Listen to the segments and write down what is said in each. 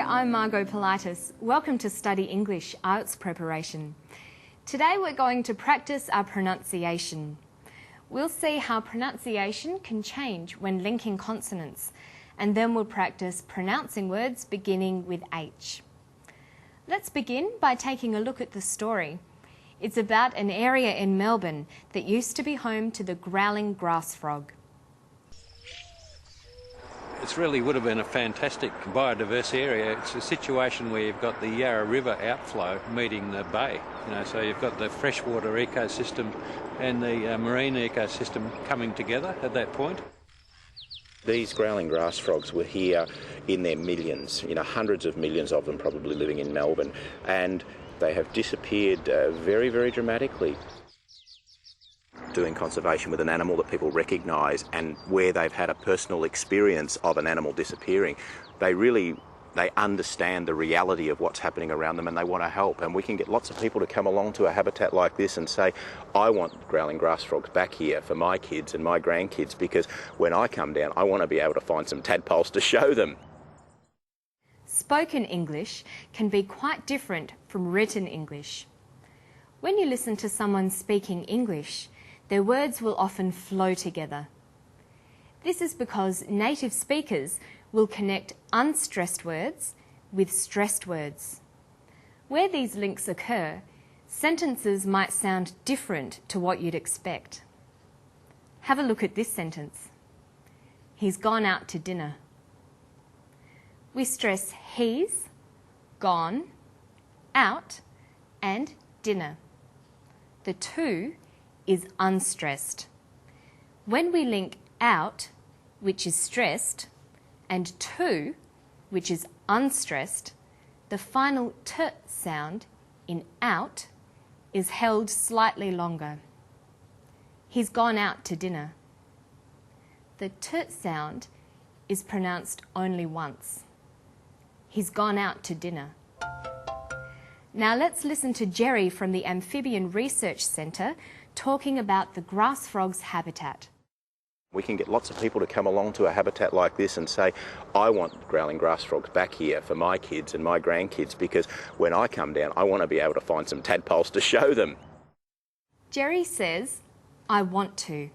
I'm Margot Politis. Welcome to Study English IELTS preparation. Today we're going to practice our pronunciation. We'll see how pronunciation can change when linking consonants, and then we'll practice pronouncing words beginning with H. Let's begin by taking a look at the story. It's about an area in Melbourne that used to be home to the growling grass frog. It really would have been a fantastic biodiverse area. It's a situation where you've got the Yarra River outflow meeting the bay. So you've got the freshwater ecosystem and the marine ecosystem coming together at that point. These growling grass frogs were here in their millions, hundreds of millions of them probably living in Melbourne, and they have disappeared very, very dramatically. Doing conservation with an animal that people recognise and where they've had a personal experience of an animal disappearing, they understand the reality of what's happening around them and they want to help. And we can get lots of people to come along to a habitat like this and say, I want growling grass frogs back here for my kids and my grandkids, because when I come down, I want to be able to find some tadpoles to show them. Spoken English can be quite different from written English. When you listen to someone speaking English, their words will often flow together. This is because native speakers will connect unstressed words with stressed words. Where these links occur, sentences might sound different to what you'd expect. Have a look at this sentence. He's gone out to dinner. We stress he's, gone, out, and dinner. The to is unstressed. When we link out, which is stressed, and to, which is unstressed, the final t sound in out is held slightly longer. He's gone out to dinner. The t sound is pronounced only once. He's gone out to dinner. Now let's listen to Jerry from the Amphibian Research Centre talking about the grass frog's habitat. We can get lots of people to come along to a habitat like this and say, I want growling grass frogs back here for my kids and my grandkids, because when I come down, I want to be able to find some tadpoles to show them. Jerry says, I want to.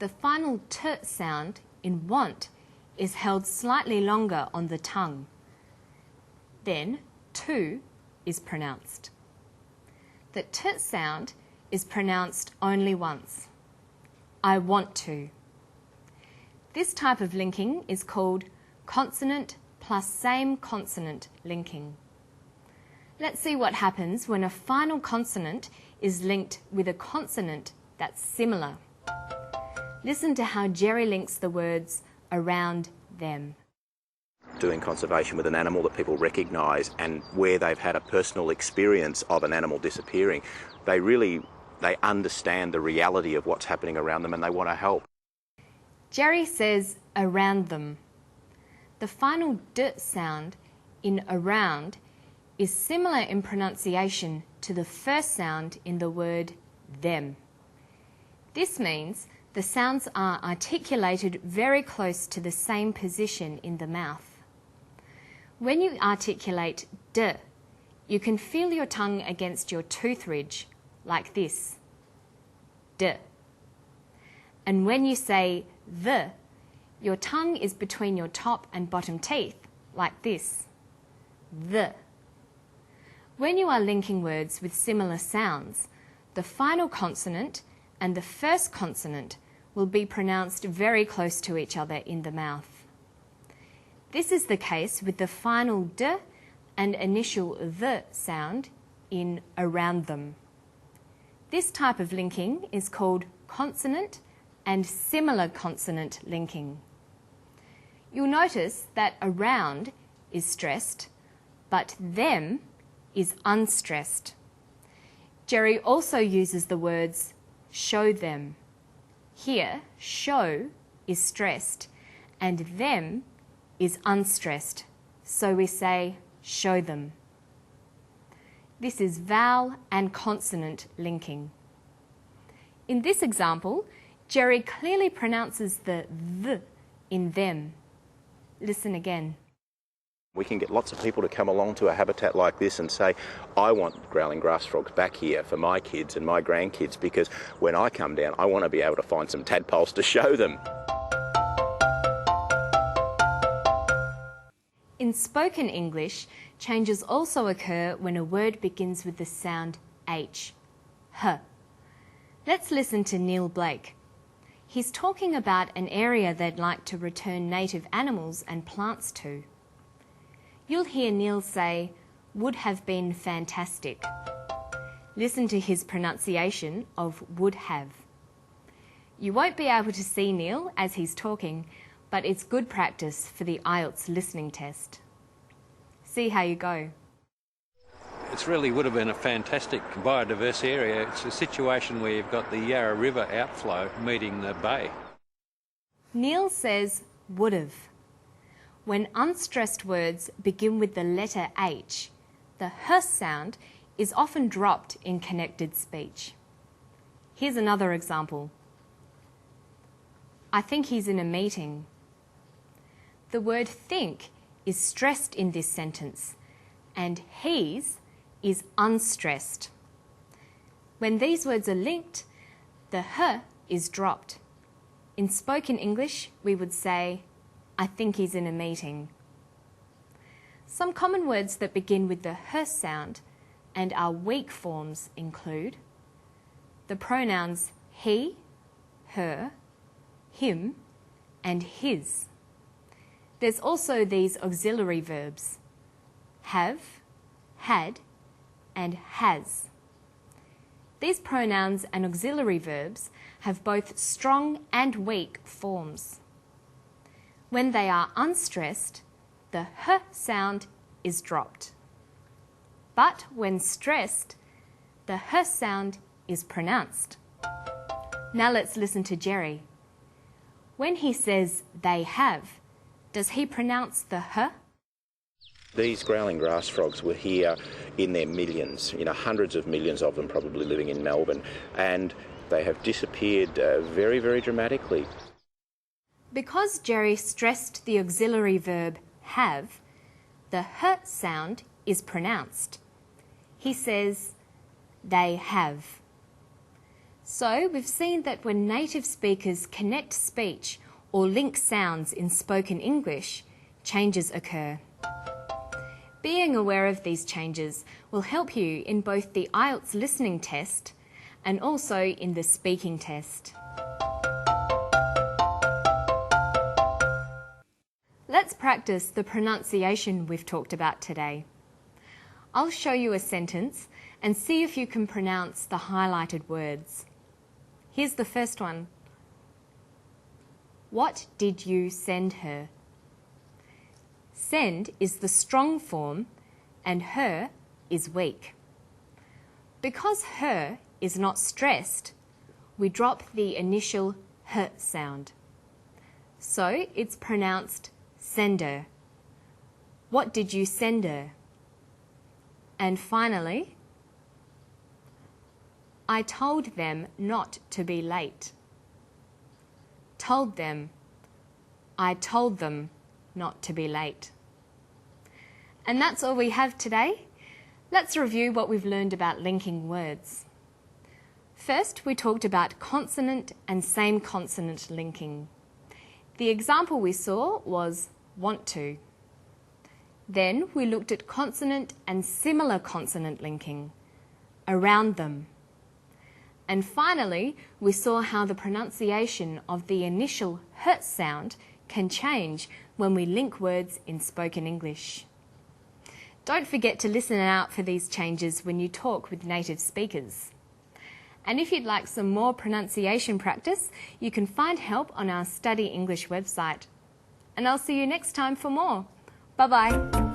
The final t sound in want is held slightly longer on the tongue. Then to is pronounced. The t sound is pronounced only once. I want to. This type of linking is called consonant plus same consonant linking. Let's see what happens when a final consonant is linked with a consonant that's similar. Listen to how Jerry links the words around them. Doing conservation with an animal that people recognise and where they've had a personal experience of an animal disappearing, they understand the reality of what's happening around them and they want to help. Jerry says around them. The final d sound in around is similar in pronunciation to the first sound in the word them. This means the sounds are articulated very close to the same position in the mouth. When you articulate d, you can feel your tongue against your tooth ridge, like this, d. And when you say the, your tongue is between your top and bottom teeth, like this, the. When you are linking words with similar sounds, the final consonant and the first consonant will be pronounced very close to each other in the mouth. This is the case with the final d and initial the sound in around them. This type of linking is called consonant and similar consonant linking. You'll notice that around is stressed, but them is unstressed. Jerry also uses the words show them. Here, show is stressed and them is unstressed, so we say show them. This is vowel and consonant linking. In this example, Jerry clearly pronounces the th in them. Listen again. We can get lots of people to come along to a habitat like this and say, I want growling grass frogs back here for my kids and my grandkids, because when I come down, I want to be able to find some tadpoles to show them. In spoken English, changes also occur when a word begins with the sound H, H. Let's listen to Neil Blake. He's talking about an area they'd like to return native animals and plants to. You'll hear Neil say, would have been fantastic. Listen to his pronunciation of would have. You won't be able to see Neil as he's talking, but it's good practice for the IELTS listening test. See how you go. It really would have been a fantastic biodiverse area. It's a situation where you've got the Yarra River outflow meeting the bay. Neil says would have. When unstressed words begin with the letter H, the H sound is often dropped in connected speech. Here's another example. I think he's in a meeting. The word think is stressed in this sentence, and he's is unstressed. When these words are linked, the H is dropped. In spoken English, we would say, I think he's in a meeting. Some common words that begin with the H sound and are weak forms include the pronouns he, her, him, and his. There's also these auxiliary verbs, have, had, and has. These pronouns and auxiliary verbs have both strong and weak forms. When they are unstressed, the H sound is dropped. But when stressed, the H sound is pronounced. Now let's listen to Jerry. When he says they have, does he pronounce the H? These growling grass frogs were here in their millions, hundreds of millions of them probably living in Melbourne, and they have disappeared very, very dramatically. Because Jerry stressed the auxiliary verb have, the H sound is pronounced. He says, they have. So we've seen that when native speakers connect speech or link sounds in spoken English, changes occur. Being aware of these changes will help you in both the IELTS listening test and also in the speaking test. Let's practice the pronunciation we've talked about today. I'll show you a sentence and see if you can pronounce the highlighted words. Here's the first one. What did you send her? Send is the strong form and her is weak. Because her is not stressed, we drop the initial H sound. So it's pronounced sender. What did you send her? And finally, I told them not to be late. Told them. I told them not to be late. And that's all we have today. Let's review what we've learned about linking words. First, we talked about consonant and same consonant linking. The example we saw was want to. Then we looked at consonant and similar consonant linking, around them. And finally, we saw how the pronunciation of the initial H sound can change when we link words in spoken English. Don't forget to listen out for these changes when you talk with native speakers. And if you'd like some more pronunciation practice, you can find help on our Study English website. And I'll see you next time for more. Bye-bye.